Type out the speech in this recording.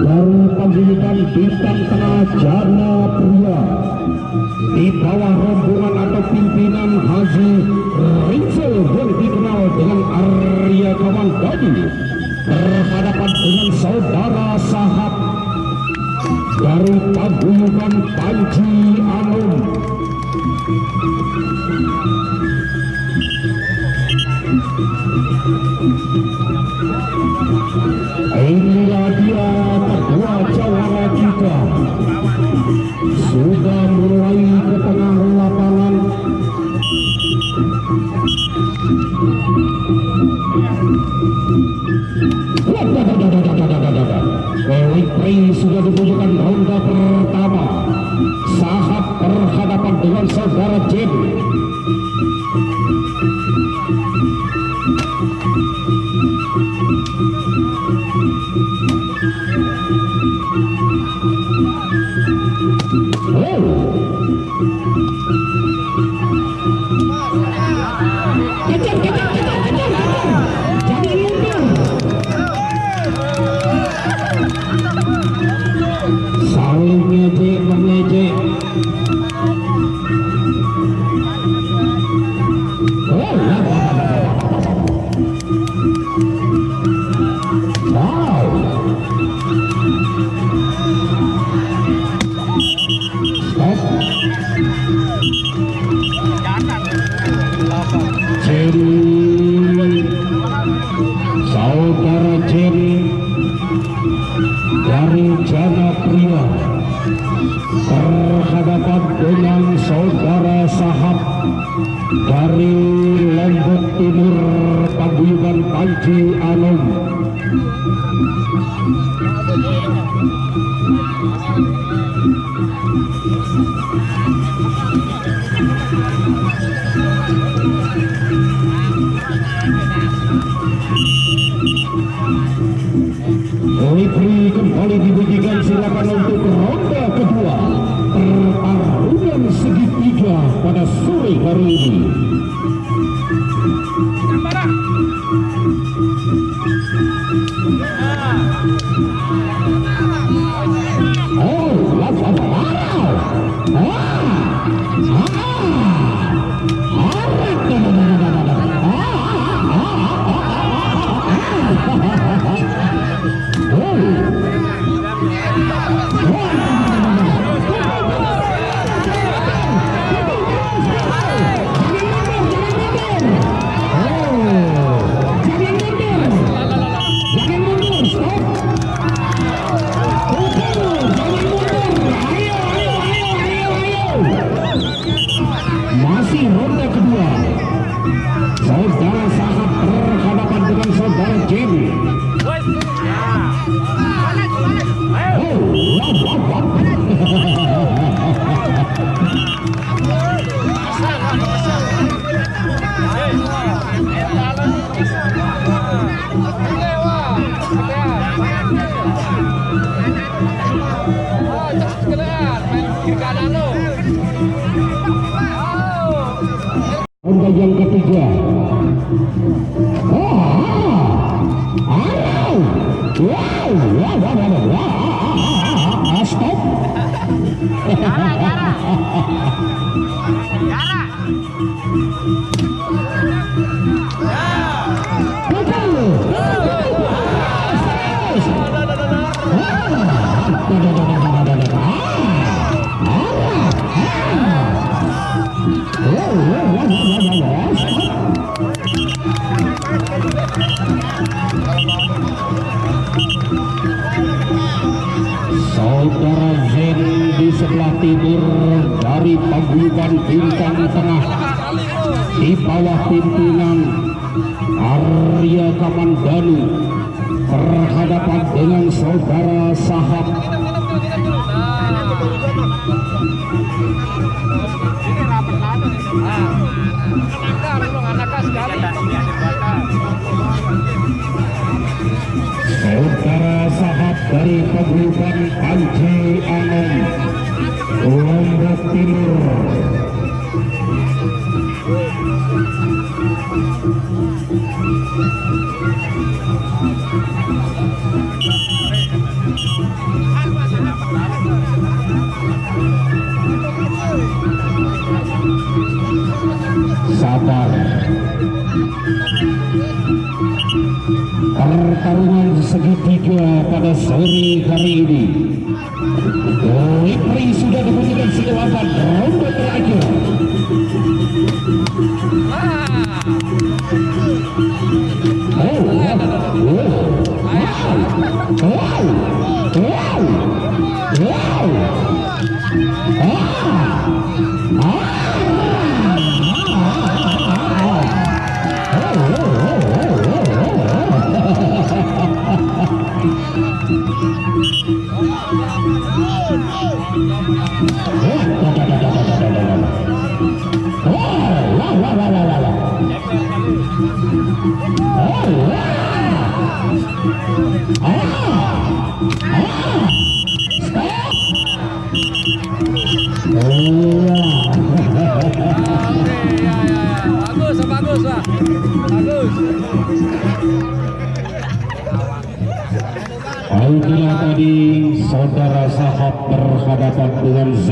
dari paguyuban Bintang Tengah Jana Pria di bawah rombongan atau pimpinan Haji Rinzel yang dikenal dengan Arya Kamandanu berhadapan dengan saudara Sahab dari paguyuban Panji Anum. Inilah dia kedua jawara kita sudah mulai ke tengah lapangan. Referee sudah ditunjukkan ronde pertama. Sahab berhadapan dengan saudara Jen. Saling ngejek mengejek. Saudara Jen dari Jana Pria berhadapan dengan saudara Sahab dari Lombok Timur paguyuban Panji Anum. Referee kembali dibunyikan, silakan untuk ronde kedua pertarungan segitiga pada sore hari ini. Masih ronde kedua. Saudara Sahab berhadapan dengan saudara Jen. Ronde yang ketiga. Stop. Saudara Zen di sebelah timur dari paguyuban Bintang Tengah di bawah pimpinan Arya Kamandanu berhadapan dengan saudara Sahab. Saudara Sahab dari paguyuban Panji Anum, Lombok Timur. pertarungan segitiga pada sore hari ini. Referee sudah diberikan silakan ronde terakhir. Bagus lah, bagus. Itulah tadi saudara Sahab berhadapan dengan Z.